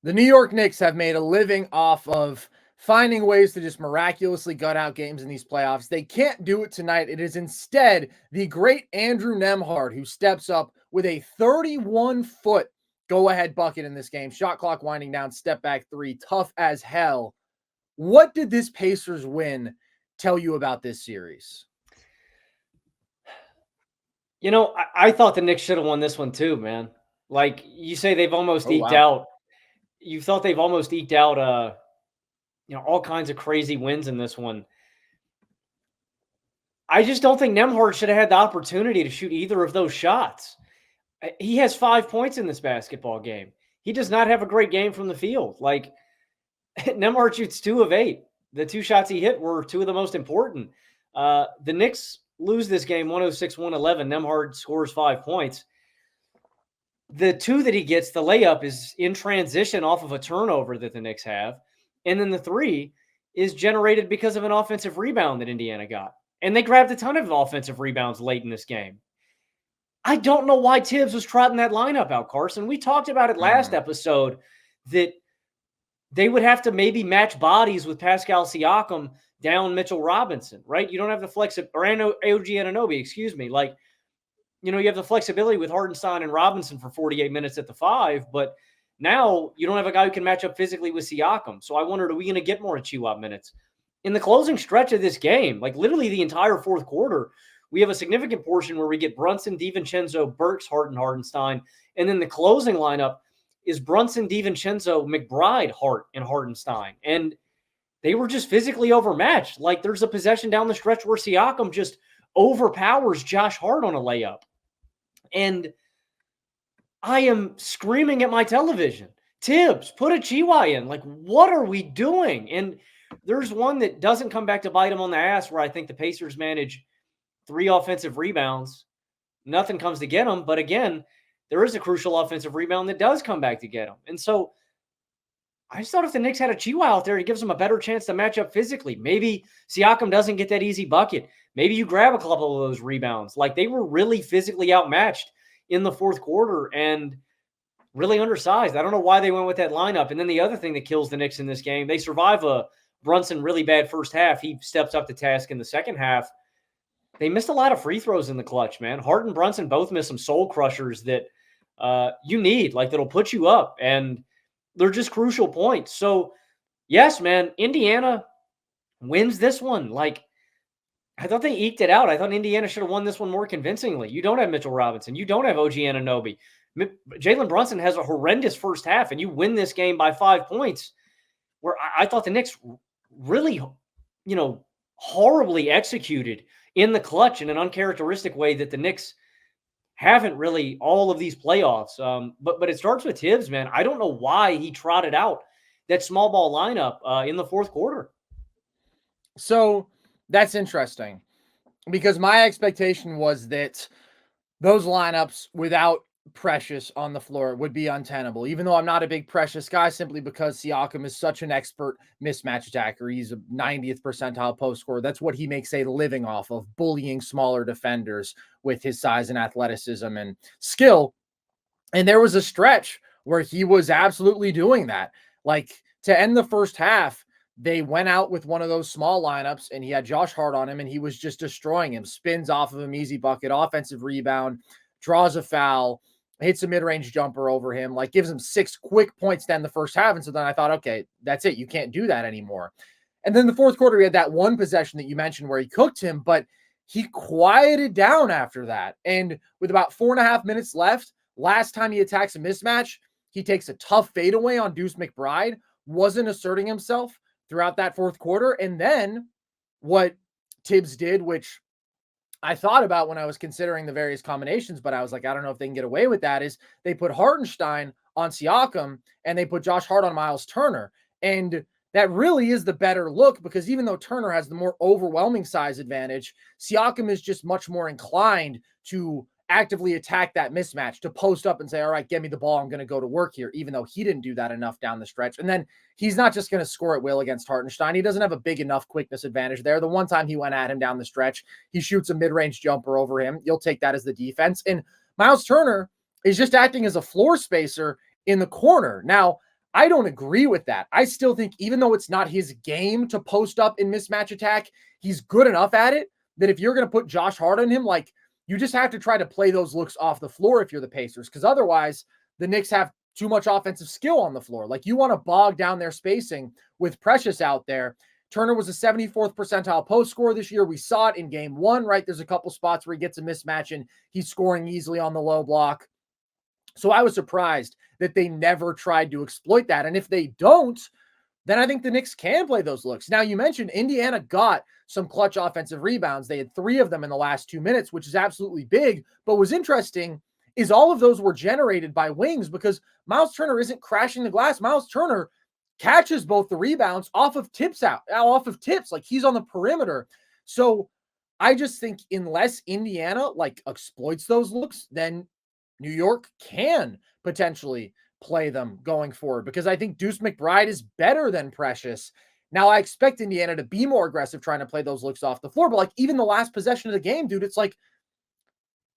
The New York Knicks have made a living off of finding ways to just miraculously gut out games in these playoffs. They can't do it tonight. It is instead the great Andrew Nembhard who steps up with a 31-foot go-ahead bucket in this game. Shot clock winding down, step back three, tough as hell. What did this Pacers win tell you about this series? You know, I thought the Knicks should have won this one too, man. Like you say, they've almost eked out. You thought they've almost eked out, all kinds of crazy wins in this one. I just don't think Nembhard should have had the opportunity to shoot either of those shots. He has 5 points in this basketball game. He does not have a great game from the field. Like Nembhard shoots 2 of 8. The 2 shots he hit were 2 of the most important. The Knicks lose this game 106-111. Nembhard scores 5 points. The 2 that he gets, the layup, is in transition off of a turnover that the Knicks have. And then the 3 is generated because of an offensive rebound that Indiana got. And they grabbed a ton of offensive rebounds late in this game. I don't know why Tibbs was trotting that lineup out, Carson. We talked about it last episode that they would have to maybe match bodies with Pascal Siakam down Mitchell Robinson, right? You don't have the flexibility, or OG Anunoby, excuse me. Like, you have the flexibility with Hartenstein and Robinson for 48 minutes at the 5, but now you don't have a guy who can match up physically with Siakam. So I wondered, are we going to get more Chihuahua minutes? In the closing stretch of this game, like literally the entire fourth quarter, we have a significant portion where we get Brunson, DiVincenzo, Burks, Hartenstein, and then the closing lineup is Brunson, DiVincenzo, McBride, Hart, and Hartenstein. And they were just physically overmatched. Like there's a possession down the stretch where Siakam just overpowers Josh Hart on a layup. And I am screaming at my television, Tibbs, put a Chihuahua in. Like, what are we doing? And there's one that doesn't come back to bite him on the ass where I think the Pacers manage 3 offensive rebounds. Nothing comes to get them. But again, there is a crucial offensive rebound that does come back to get them. And so I just thought if the Knicks had a Chihuahua out there, it gives them a better chance to match up physically. Maybe Siakam doesn't get that easy bucket. Maybe you grab a couple of those rebounds. Like they were really physically outmatched in the fourth quarter and really undersized. I don't know why they went with that lineup. And then the other thing that kills the Knicks in this game, they survive a Brunson really bad first half. He steps up to task in the second half. They missed a lot of free throws in the clutch, man. Hart and Brunson both missed some soul crushers that you need, like that'll put you up. And they're just crucial points. So, yes, man, Indiana wins this one. Like, I thought they eked it out. I thought Indiana should have won this one more convincingly. You don't have Mitchell Robinson. You don't have OG Anunoby. Jalen Brunson has a horrendous first half, and you win this game by 5 points, where I thought the Knicks really, horribly executed in the clutch in an uncharacteristic way that the Knicks haven't really all of these playoffs. But it starts with Tibbs, man. I don't know why he trotted out that small ball lineup in the fourth quarter. So that's interesting because my expectation was that those lineups without Precious on the floor would be untenable, even though I'm not a big Precious guy, simply because Siakam is such an expert mismatch attacker. He's a 90th percentile post scorer. That's what he makes a living off of, bullying smaller defenders with his size and athleticism and skill. And there was a stretch where he was absolutely doing that. Like to end the first half, they went out with one of those small lineups and he had Josh Hart on him and he was just destroying him. Spins off of him, easy bucket, offensive rebound, draws a foul, hits a mid-range jumper over him, like gives him 6 quick points to end the first half. And so then I thought, okay, that's it. You can't do that anymore. And then the fourth quarter, he had that one possession that you mentioned where he cooked him, but he quieted down after that. And with about 4.5 minutes left, last time he attacks a mismatch, he takes a tough fadeaway on Deuce McBride, wasn't asserting himself throughout that fourth quarter. And then what Tibbs did, which I thought about when I was considering the various combinations, but I was like, I don't know if they can get away with that, is they put Hartenstein on Siakam and they put Josh Hart on Miles Turner. And that really is the better look because even though Turner has the more overwhelming size advantage, Siakam is just much more inclined to actively attack that mismatch, to post up and say, all right, get me the ball. I'm going to go to work here, even though he didn't do that enough down the stretch. And then he's not just going to score at will against Hartenstein. He doesn't have a big enough quickness advantage there. The one time he went at him down the stretch, he shoots a mid-range jumper over him. You'll take that as the defense. And Miles Turner is just acting as a floor spacer in the corner. Now, I don't agree with that. I still think even though it's not his game to post up in mismatch attack, he's good enough at it that if you're going to put Josh Hart on him, like you just have to try to play those looks off the floor if you're the Pacers, because otherwise the Knicks have too much offensive skill on the floor. Like you want to bog down their spacing with Precious out there. Turner was a 74th percentile post scorer this year. We saw it in game 1, right? There's a couple spots where he gets a mismatch and he's scoring easily on the low block. So I was surprised that they never tried to exploit that. And if they don't, then I think the Knicks can play those looks. Now, you mentioned Indiana got some clutch offensive rebounds. They had 3 of them in the last 2 minutes, which is absolutely big. But what's interesting is all of those were generated by wings because Miles Turner isn't crashing the glass. Miles Turner catches both the rebounds off of tips, like he's on the perimeter. So I just think unless Indiana like exploits those looks, then New York can potentially play them going forward because I think Deuce McBride is better than Precious. Now, I expect Indiana to be more aggressive trying to play those looks off the floor, but like even the last possession of the game, dude, it's like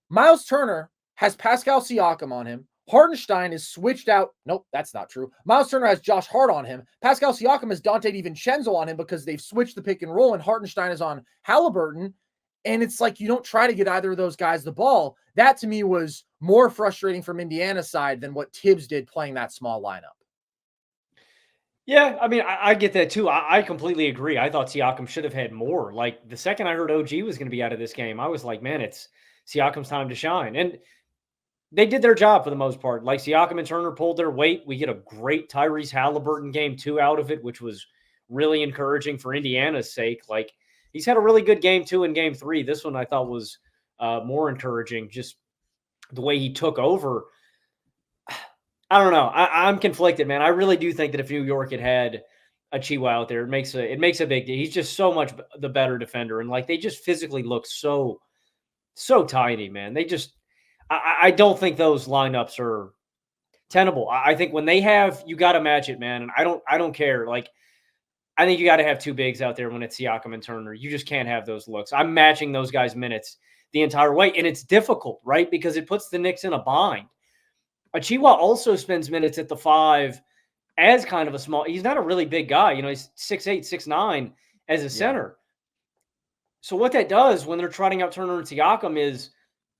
Miles Turner has Pascal Siakam on him. Hartenstein is switched out. Nope, that's not true. Miles Turner has Josh Hart on him. Pascal Siakam has Dante DiVincenzo on him because they've switched the pick and roll, and Hartenstein is on Haliburton. And it's like you don't try to get either of those guys the ball. That to me was more frustrating from Indiana's side than what Tibbs did playing that small lineup. Yeah, I mean, I get that too. I completely agree. I thought Siakam should have had more. Like the second I heard OG was going to be out of this game, I was like, man, it's Siakam's time to shine. And they did their job for the most part. Like Siakam and Turner pulled their weight. We get a great Tyrese Haliburton game 2 out of it, which was really encouraging for Indiana's sake. Like he's had a really good game 2 and game 3. This one I thought was more encouraging. Just the way he took over. I don't know. I'm conflicted, man. I really do think that if New York had a Chihuahua out there, it makes a big deal. He's just so much the better defender, and like they just physically look so tiny, man. They just I don't think those lineups are tenable. I think when they have, you got to match it, man. And I don't care. Like I think you got to have 2 bigs out there when it's Siakam and Turner. You just can't have those looks. I'm matching those guys' minutes the entire way, and it's difficult, right? Because it puts the Knicks in a bind. Achiuwa also spends minutes at the 5 as kind of a small. He's not a really big guy. You know, he's 6'8", 6'9" as a center. So what that does when they're trotting out Turner and Siakam is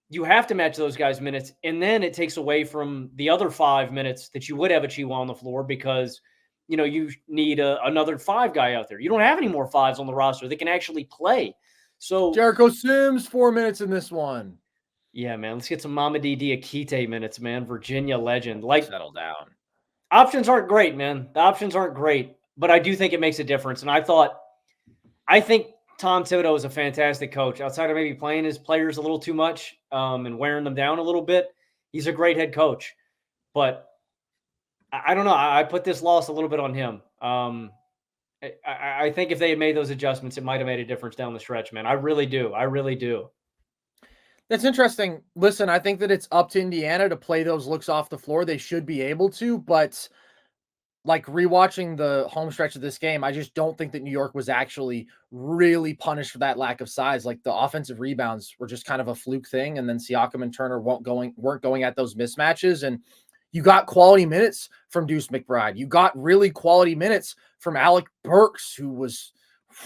you have to match those guys' minutes, and then it takes away from the other 5 minutes that you would have Achiuwa on the floor because, you know, you need another 5 guy out there. You don't have any more 5s on the roster that can actually play. So Jericho Sims, 4 minutes in this one. Yeah, man. Let's get some Mamadi Diakite minutes, man. Virginia legend. Like, settle down. Options aren't great, man. The options aren't great, but I do think it makes a difference. And I think Tom Thibodeau is a fantastic coach. Outside of maybe playing his players a little too much and wearing them down a little bit, he's a great head coach. But I don't know. I put this loss a little bit on him. I think if they had made those adjustments, it might have made a difference down the stretch, man. I really do. I really do. That's interesting. Listen, I think that it's up to Indiana to play those looks off the floor. They should be able to, but like rewatching the home stretch of this game, I just don't think that New York was actually really punished for that lack of size. Like the offensive rebounds were just kind of a fluke thing. And then Siakam and Turner weren't going at those mismatches. And you got quality minutes from Deuce McBride. You got really quality minutes from Alec Burks, who was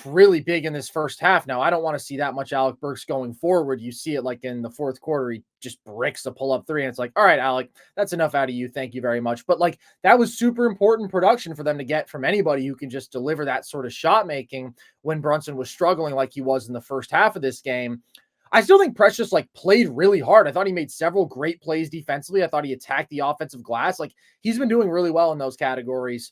really big in this first half. Now, I don't want to see that much Alec Burks going forward. You see it like in the fourth quarter, he just bricks a pull-up 3, and it's like, all right, Alec, that's enough out of you. Thank you very much. But like that was super important production for them to get from anybody who can just deliver that sort of shot making when Brunson was struggling like he was in the first half of this game. I still think Precious like played really hard. I thought he made several great plays defensively. I thought he attacked the offensive glass. Like he's been doing really well in those categories.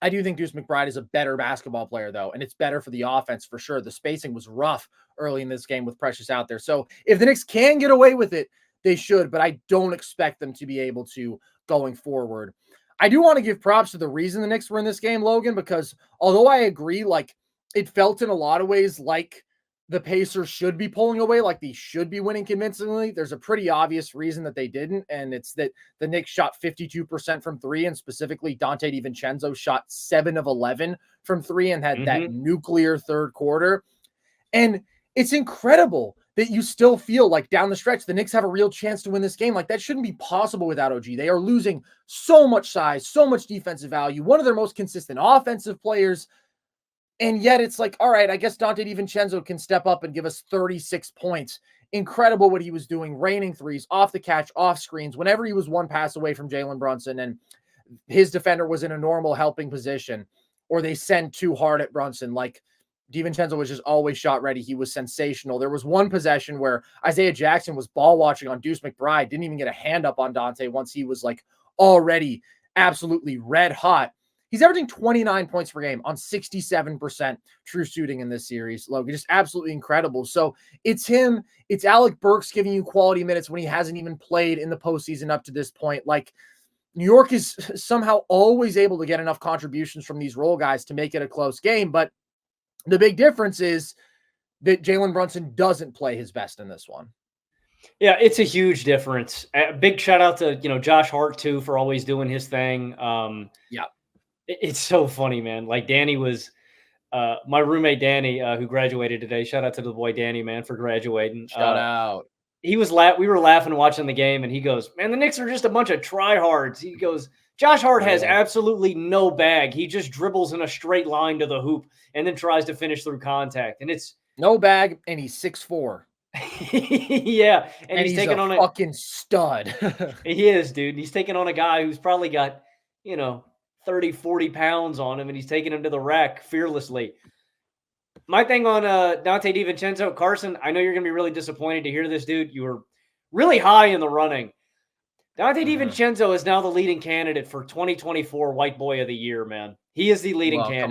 I do think Deuce McBride is a better basketball player, though, and it's better for the offense for sure. The spacing was rough early in this game with Precious out there. So if the Knicks can get away with it, they should, but I don't expect them to be able to going forward. I do want to give props to the reason the Knicks were in this game, Logan, because although I agree, like it felt in a lot of ways like the Pacers should be pulling away, like they should be winning convincingly. There's a pretty obvious reason that they didn't, and it's that the Knicks shot 52% from 3, and specifically Dante DiVincenzo shot 7 of 11 from 3 and had that nuclear third quarter. And it's incredible that you still feel like down the stretch, the Knicks have a real chance to win this game. Like that shouldn't be possible without OG. They are losing so much size, so much defensive value, one of their most consistent offensive players. And yet it's like, all right, I guess Dante DiVincenzo can step up and give us 36 points. Incredible what he was doing, raining threes, off the catch, off screens, whenever he was one pass away from Jalen Brunson and his defender was in a normal helping position, or they send too hard at Brunson. Like DiVincenzo was just always shot ready. He was sensational. There was one possession where Isaiah Jackson was ball watching on Deuce McBride, didn't even get a hand up on Dante once he was like already absolutely red hot. He's averaging 29 points per game on 67% true shooting in this series, Logan. Just absolutely incredible. So it's him. It's Alec Burks giving you quality minutes when he hasn't even played in the postseason up to this point. Like New York is somehow always able to get enough contributions from these role guys to make it a close game. But the big difference is that Jalen Brunson doesn't play his best in this one. Yeah, it's a huge difference. Big shout out to, Josh Hart too, for always doing his thing. Yeah. It's so funny, man. Like Danny was, my roommate Danny, who graduated today. Shout out to the boy Danny, man, for graduating. Shout out. He was we were laughing watching the game, and he goes, "Man, the Knicks are just a bunch of tryhards." He goes, "Josh Hart has absolutely no bag. He just dribbles in a straight line to the hoop and then tries to finish through contact." And it's no bag, and he's 6'4". Yeah, and he's taking on a fucking stud. He is, dude. He's taking on a guy who's probably got 30, 40 pounds on him, and he's taking him to the rack fearlessly. My thing on Dante DiVincenzo, Carson, I know you're going to be really disappointed to hear this, dude. You were really high in the running. Dante DiVincenzo is now the leading candidate for 2024 White Boy of the Year, man. He is the leading candidate.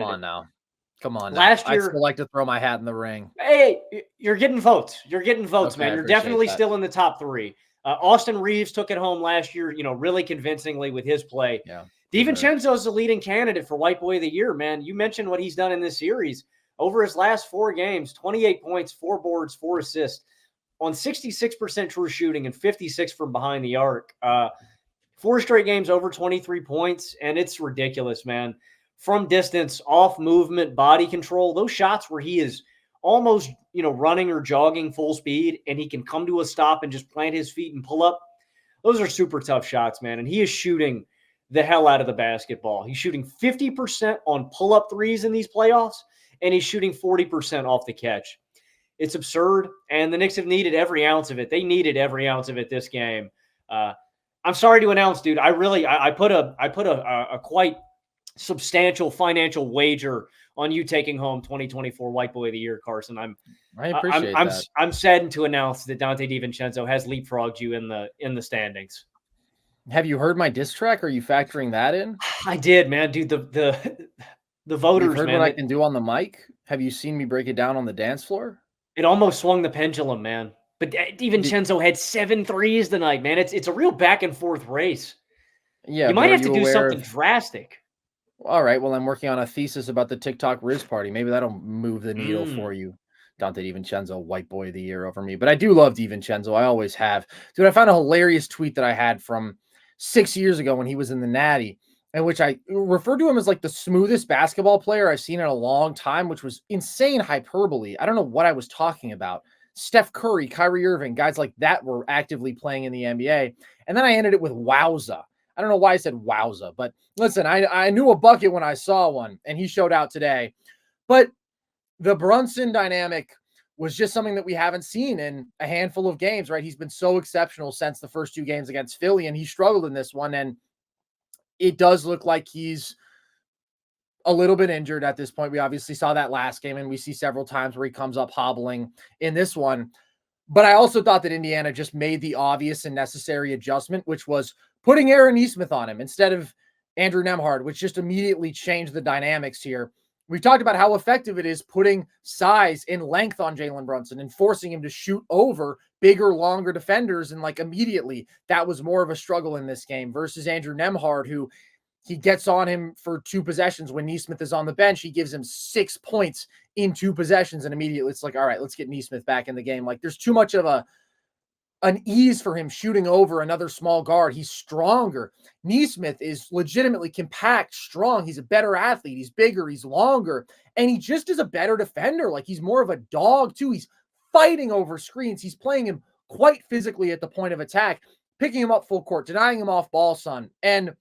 Come on now. Last year, I'd still like to throw my hat in the ring. Hey, you're getting votes. You're getting votes, Okay, man. You're definitely still in the top 3. Austin Reeves took it home last year, really convincingly with his play. Yeah. DiVincenzo is the leading candidate for White Boy of the Year, man. You mentioned what he's done in this series. Over his last 4 games, 28 points, 4 boards, 4 assists on 66% true shooting and 56 from behind the arc. 4 straight games over 23 points, and it's ridiculous, man. From distance, off movement, body control, those shots where he is almost, running or jogging full speed and he can come to a stop and just plant his feet and pull up. Those are super tough shots, man. And he is shooting the hell out of the basketball. He's shooting 50% on pull-up threes in these playoffs, and he's shooting 40% off the catch. It's absurd, and the Knicks have needed every ounce of it. They needed every ounce of it this game. I'm sorry to announce, dude. I put a quite substantial financial wager on you taking home 2024 White Boy of the Year, Carson. I appreciate that. I'm saddened to announce that Dante DiVincenzo has leapfrogged you in the standings. Have you heard my diss track? Are you factoring that in? I did, man, dude. The voters, You've heard man. what I can do on the mic? Have you seen me break it down on the dance floor? It almost swung the pendulum, man. But DiVincenzo had 7 threes tonight, man. It's a real back and forth race. Yeah, you might have to do something drastic. All right. Well, I'm working on a thesis about the TikTok Riz party. Maybe that'll move the needle for you. Dante DiVincenzo, White Boy of the Year over me. But I do love DiVincenzo. I always have. Dude, I found a hilarious tweet that I had from 6 years ago when he was in the Natty, in which I referred to him as like the smoothest basketball player I've seen in a long time, which was insane hyperbole. I don't know what I was talking about. Steph Curry, Kyrie Irving, guys like that were actively playing in the NBA. And then I ended it with wowza. I don't know why I said wowza, but listen, I knew a bucket when I saw one, and he showed out today. But the Brunson dynamic was just something that we haven't seen in a handful of games, right? He's been so exceptional since the first 2 games against Philly, and he struggled in this one. And it does look like he's a little bit injured at this point. We obviously saw that last game, and we see several times where he comes up hobbling in this one. But I also thought that Indiana just made the obvious and necessary adjustment, which was putting Aaron Nesmith on him instead of Andrew Nembhard, which just immediately changed the dynamics here. We've talked about how effective it is putting size and length on Jalen Brunson and forcing him to shoot over bigger, longer defenders. And like immediately that was more of a struggle in this game versus Andrew Nembhard, who he gets on him for 2 possessions. When Nesmith is on the bench, he gives him 6 points in 2 possessions. And immediately it's like, all right, let's get Nesmith back in the game. Like there's too much of an ease for him shooting over another small guard. He's stronger. Nesmith is legitimately compact, strong. He's a better athlete. He's bigger. He's longer. And he just is a better defender. Like he's more of a dog too. He's fighting over screens. He's playing him quite physically at the point of attack, picking him up full court, denying him off ball, son, and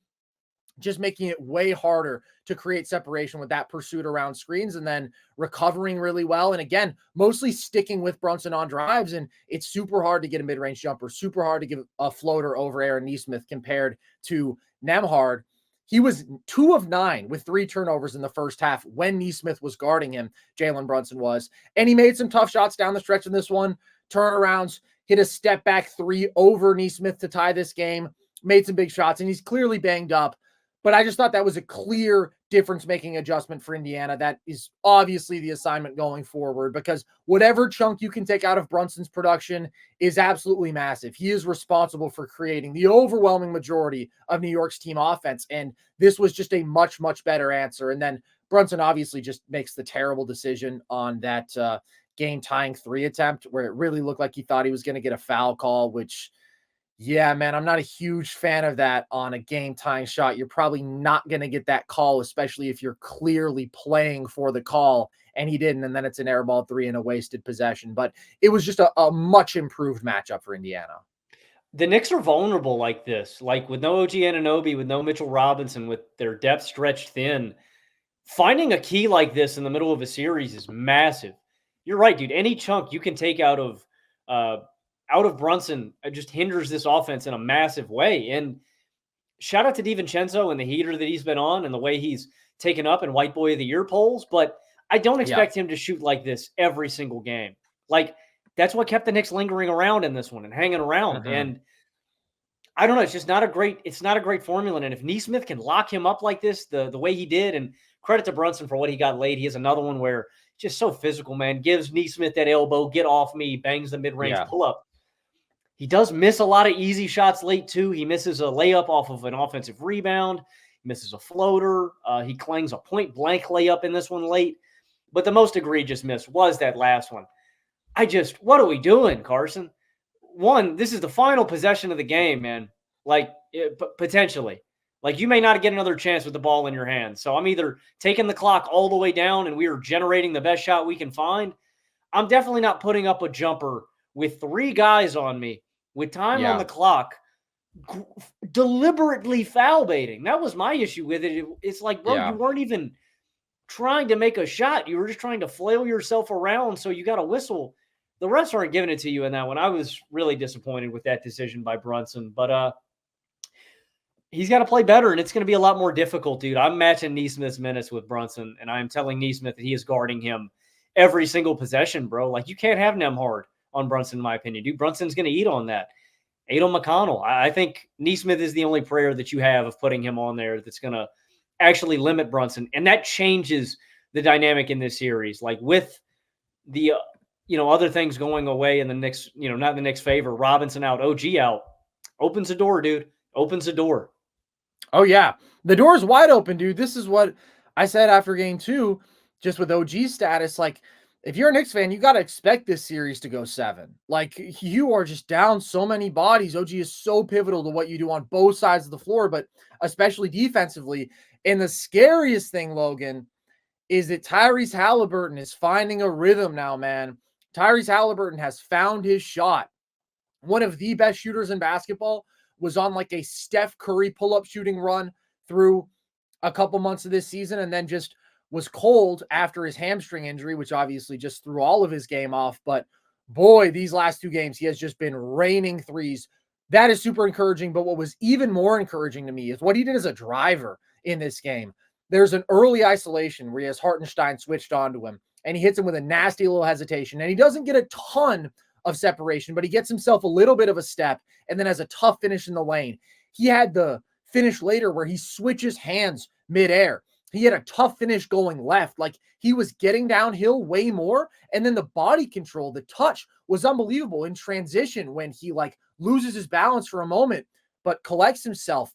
just making it way harder to create separation with that pursuit around screens, and then recovering really well. And again, mostly sticking with Brunson on drives. And it's super hard to get a mid-range jumper, super hard to give a floater over Aaron Nesmith compared to Nembhard. He was 2 of 9 with 3 turnovers in the first half when Nesmith was guarding him, Jalen Brunson was. And he made some tough shots down the stretch in this one. Turnarounds, hit a step back 3 over Nesmith to tie this game, made some big shots, and he's clearly banged up. But I just thought that was a clear difference-making adjustment for Indiana. That is obviously the assignment going forward, because whatever chunk you can take out of Brunson's production is absolutely massive. He is responsible for creating the overwhelming majority of New York's team offense, and this was just a much, much better answer. And then Brunson obviously just makes the terrible decision on that game-tying 3 attempt where it really looked like he thought he was going to get a foul call, which... yeah, man, I'm not a huge fan of that on a game-tying shot. You're probably not going to get that call, especially if you're clearly playing for the call, and he didn't, and then it's an air ball 3 and a wasted possession. But it was just a much improved matchup for Indiana. The Knicks are vulnerable like this, like with no OG Anunoby, with no Mitchell Robinson, with their depth stretched thin. Finding a key like this in the middle of a series is massive. You're right, dude. Any chunk you can take out of Brunson just hinders this offense in a massive way. And shout out to DiVincenzo and the heater that he's been on and the way he's taken up in White Boy of the Year polls. But I don't expect him to shoot like this every single game. Like, that's what kept the Knicks lingering around in this one and hanging around. Mm-hmm. And I don't know. It's just not a great formula. And if Nesmith can lock him up like this, the way he did, and credit to Brunson for what he got late. He has another one where just so physical, man, gives Nesmith that elbow, get off me, bangs the mid-range pull up. He does miss a lot of easy shots late, too. He misses a layup off of an offensive rebound. He misses a floater. He clangs a point-blank layup in this one late. But the most egregious miss was that last one. What are we doing, Carson? One, this is the final possession of the game, man. Like, potentially. Like, you may not get another chance with the ball in your hands. So I'm either taking the clock all the way down and we are generating the best shot we can find. I'm definitely not putting up a jumper with 3 guys on me, with time on the clock, deliberately foul baiting. That was my issue with it. It's like, bro, you weren't even trying to make a shot. You were just trying to flail yourself around, so you got a whistle. The refs aren't giving it to you in that one. I was really disappointed with that decision by Brunson. But he's got to play better, and it's going to be a lot more difficult, dude. I'm matching Nesmith's minutes with Brunson, and I'm telling Nesmith that he is guarding him every single possession, bro. Like, you can't have Nembhard on Brunson, in my opinion. Dude, Brunson's going to eat on that. Aiden McConnell. I think Nesmith is the only prayer that you have of putting him on there that's going to actually limit Brunson. And that changes the dynamic in this series. Like, with the, other things going away in the Knicks, not in the Knicks' favor, Robinson out, OG out, opens the door, dude. Opens the door. Oh, yeah. The door's wide open, dude. This is what I said after game 2, just with OG's status. Like, if you're a Knicks fan, you got to expect this series to go 7. Like, you are just down so many bodies. OG is so pivotal to what you do on both sides of the floor, but especially defensively. And the scariest thing, Logan, is that Tyrese Haliburton is finding a rhythm now, man. Tyrese Haliburton has found his shot. One of the best shooters in basketball, was on like a Steph Curry pull-up shooting run through a couple months of this season, and then just was cold after his hamstring injury, which obviously just threw all of his game off. But boy, these last 2 games, he has just been raining threes. That is super encouraging. But what was even more encouraging to me is what he did as a driver in this game. There's an early isolation where he has Hartenstein switched onto him, and he hits him with a nasty little hesitation. And he doesn't get a ton of separation, but he gets himself a little bit of a step and then has a tough finish in the lane. He had the finish later where he switches hands midair. He had a tough finish going left. Like, he was getting downhill way more. And then the body control, the touch was unbelievable in transition when he like loses his balance for a moment, but collects himself.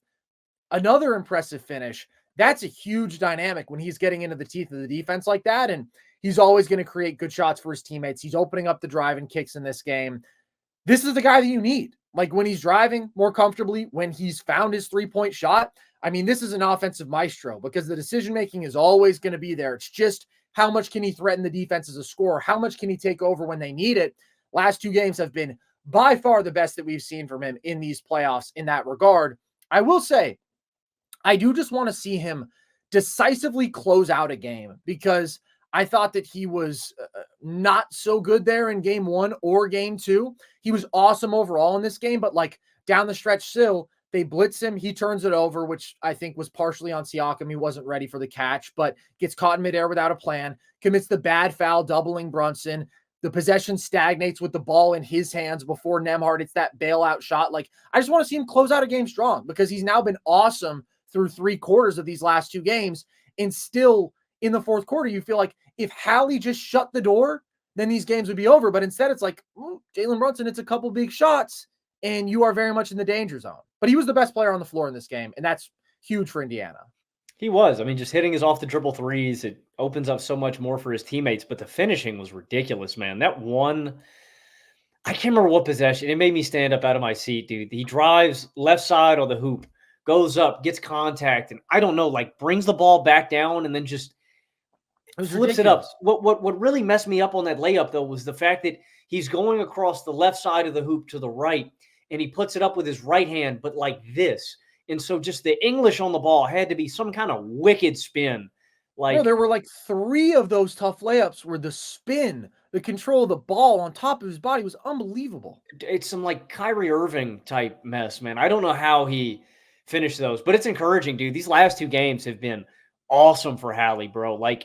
Another impressive finish. That's a huge dynamic when he's getting into the teeth of the defense like that. And he's always going to create good shots for his teammates. He's opening up the drive and kicks in this game. This is the guy that you need. Like, when he's driving more comfortably, when he's found his 3-point shot, I mean, this is an offensive maestro because the decision-making is always going to be there. It's just how much can he threaten the defense as a scorer? How much can he take over when they need it? Last 2 games have been by far the best that we've seen from him in these playoffs in that regard. I will say, I do just want to see him decisively close out a game, because I thought that he was not so good there in game 1 or game 2. He was awesome overall in this game, but like down the stretch still, they blitz him. He turns it over, which I think was partially on Siakam. He wasn't ready for the catch, but gets caught in midair without a plan, commits the bad foul, doubling Brunson. The possession stagnates with the ball in his hands before Nembhard. It's that bailout shot. Like, I just want to see him close out a game strong, because he's now been awesome through 3 quarters of these last 2 games. And still in the 4th quarter, you feel like if Hallie just shut the door, then these games would be over. But instead it's like, Jalen Brunson, it's a couple big shots and you are very much in the danger zone. But he was the best player on the floor in this game, and that's huge for Indiana. He was. I mean, just hitting his off the dribble threes, it opens up so much more for his teammates, but the finishing was ridiculous, man. That one, I can't remember what possession. It made me stand up out of my seat, dude. He drives left side on the hoop, goes up, gets contact, and I don't know, like brings the ball back down and then just flips it up. What really messed me up on that layup, though, was the fact that he's going across the left side of the hoop to the right, and he puts it up with his right hand, but like this. And so just the English on the ball had to be some kind of wicked spin. Like, there were like 3 of those tough layups where the spin, the control of the ball on top of his body was unbelievable. It's some like Kyrie Irving type mess, man. I don't know how he finished those, but it's encouraging, dude. These last 2 games have been awesome for Hallie, bro. Like,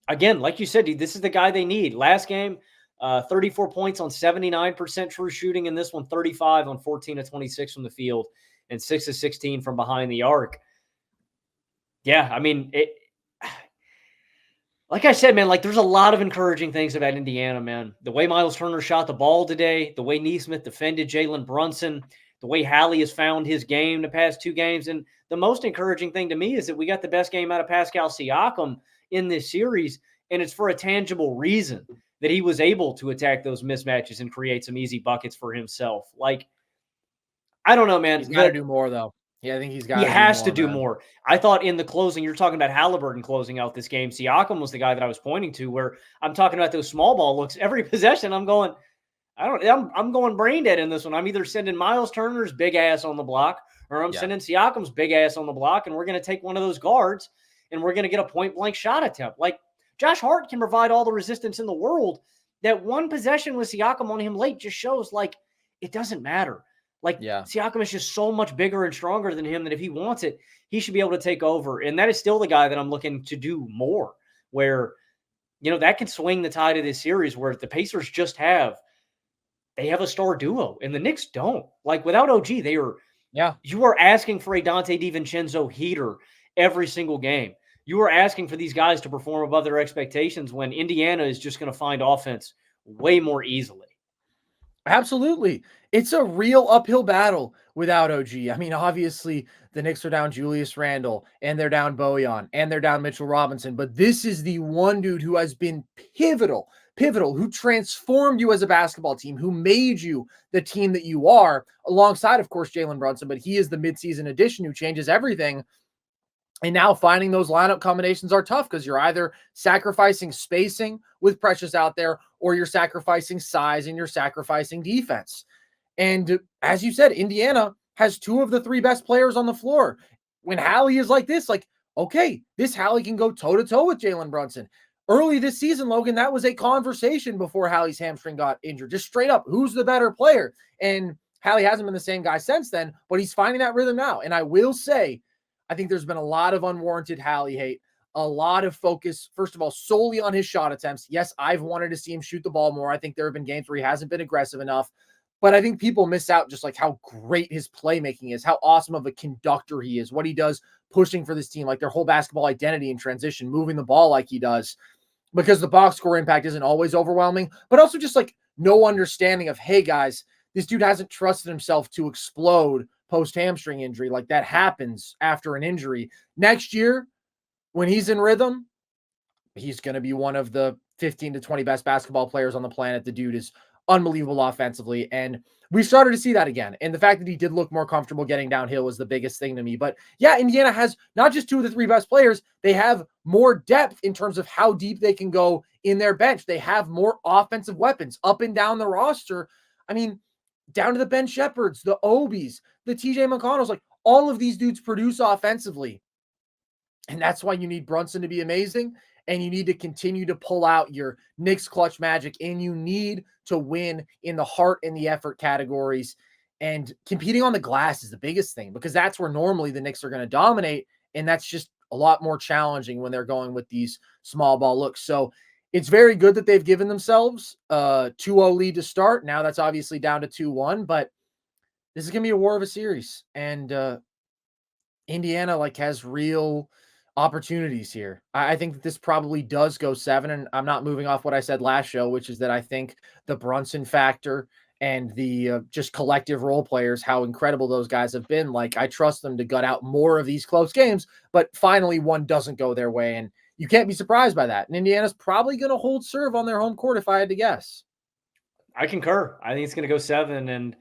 again, like you said, dude, this is the guy they need. Last game, 34 points on 79% true shooting. In this one, 35 on 14 of 26 from the field and 6 of 16 from behind the arc. Yeah, I mean, like I said, man, like there's a lot of encouraging things about Indiana, man. The way Miles Turner shot the ball today, the way Nesmith defended Jalen Brunson, the way Hallie has found his game the past 2 games. And the most encouraging thing to me is that we got the best game out of Pascal Siakam in this series, and it's for a tangible reason, that he was able to attack those mismatches and create some easy buckets for himself. Like, I don't know, man. He's got to do more, though. Yeah, I think he's got. He has to do more. I thought in the closing, you're talking about Haliburton closing out this game. Siakam was the guy that I was pointing to, where I'm talking about those small ball looks. Every possession, I'm going, I'm going brain dead in this one. I'm either sending Miles Turner's big ass on the block, or I'm sending Siakam's big ass on the block, and we're going to take one of those guards, and we're going to get a point blank shot attempt. Like, Josh Hart can provide all the resistance in the world. That one possession with Siakam on him late just shows, like, it doesn't matter. Like, Siakam is just so much bigger and stronger than him that if he wants it, he should be able to take over. And that is still the guy that I'm looking to do more, where, you know, that can swing the tide of this series, where the Pacers just have a star duo and the Knicks don't. Like, without OG, you are asking for a Dante DiVincenzo heater every single game. You are asking for these guys to perform above their expectations, when Indiana is just going to find offense way more easily. Absolutely. It's a real uphill battle without OG. I mean, obviously, the Knicks are down Julius Randle, and they're down Bojan, and they're down Mitchell Robinson. But this is the one dude who has been pivotal, who transformed you as a basketball team, who made you the team that you are, alongside, of course, Jalen Brunson. But he is the midseason addition who changes everything. And now finding those lineup combinations are tough, because you're either sacrificing spacing with Precious out there, or you're sacrificing size and you're sacrificing defense. And as you said, Indiana has 2 of the 3 best players on the floor. When Hallie is like this, like, okay, this Hallie can go toe-to-toe with Jalen Brunson. Early this season, Logan, that was a conversation before Hallie's hamstring got injured. Just straight up, who's the better player? And Hallie hasn't been the same guy since then, but he's finding that rhythm now. And I will say, I think there's been a lot of unwarranted Hallie hate, a lot of focus, first of all, solely on his shot attempts. Yes, I've wanted to see him shoot the ball more. I think there have been games where he hasn't been aggressive enough, but I think people miss out just like how great his playmaking is, how awesome of a conductor he is, what he does pushing for this team, like their whole basketball identity and transition, moving the ball like he does, because the box score impact isn't always overwhelming, but also just like no understanding of, hey guys, this dude hasn't trusted himself to explode post-hamstring injury. Like, that happens after an injury. Next year, when he's in rhythm, he's going to be one of the 15 to 20 best basketball players on the planet. The dude is unbelievable offensively. And we started to see that again. And the fact that he did look more comfortable getting downhill was the biggest thing to me. But yeah, Indiana has not just two of the three best players, they have more depth in terms of how deep they can go in their bench. They have more offensive weapons up and down the roster. I mean, down to the Ben Shepherds, the Obies, the TJ McConnells, like all of these dudes produce offensively. And that's why you need Brunson to be amazing. And you need to continue to pull out your Knicks clutch magic. And you need to win in the heart and the effort categories. And competing on the glass is the biggest thing, because that's where normally the Knicks are going to dominate. And that's just a lot more challenging when they're going with these small ball looks. So it's very good that they've given themselves a 2-0 lead to start. Now that's obviously down to 2-1, but this is going to be a war of a series. And Indiana has real opportunities here. I think that this probably does go 7, and I'm not moving off what I said last show, which is that I think the Brunson factor and the just collective role players, how incredible those guys have been. I trust them to gut out more of these close games, but finally one doesn't go their way, and you can't be surprised by that. And Indiana's probably going to hold serve on their home court if I had to guess. I concur. I think it's going to go 7, and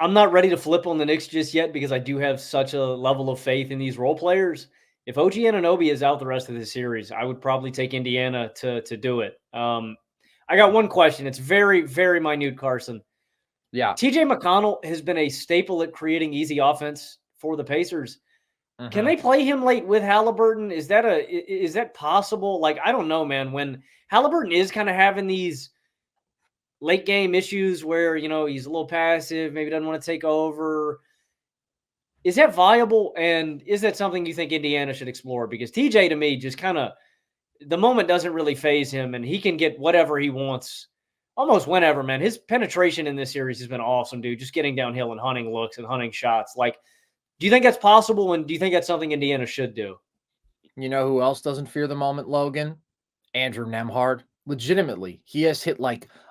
I'm not ready to flip on the Knicks just yet because I do have such a level of faith in these role players. If OG Anunoby is out the rest of the series, I would probably take Indiana to do it. I got one question. It's very, very minute, Carson. Yeah. TJ McConnell has been a staple at creating easy offense for the Pacers. Can they play him late with Haliburton? Is that possible? I don't know, man. When Haliburton is kind of having these late game issues where, he's a little passive, maybe doesn't want to take over. Is that viable? And is that something you think Indiana should explore? Because TJ, to me, just kind of the moment doesn't really phase him, and he can get whatever he wants almost whenever, man. His penetration in this series has been awesome, dude. Just getting downhill and hunting looks and hunting shots. Do you think that's possible? And do you think that's something Indiana should do? You know who else doesn't fear the moment, Logan? Andrew Nembhard. Legitimately, he has hit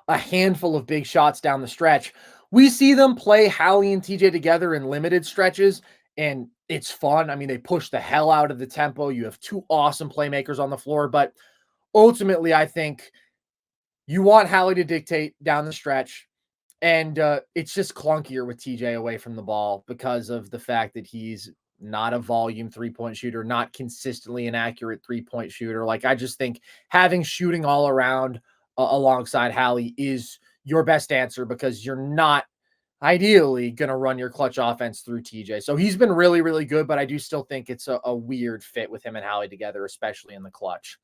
a handful of big shots down the stretch. We see them play Hallie and TJ together in limited stretches, and it's fun. I mean, they push the hell out of the tempo. You have two awesome playmakers on the floor, but ultimately, I think you want Hallie to dictate down the stretch, and it's just clunkier with TJ away from the ball because of the fact that he's not a volume three-point shooter, not consistently an accurate three-point shooter. I just think having shooting all around alongside Hallie is your best answer, because you're not ideally going to run your clutch offense through TJ. So he's been really, really good, but I do still think it's a weird fit with him and Hallie together, especially in the clutch.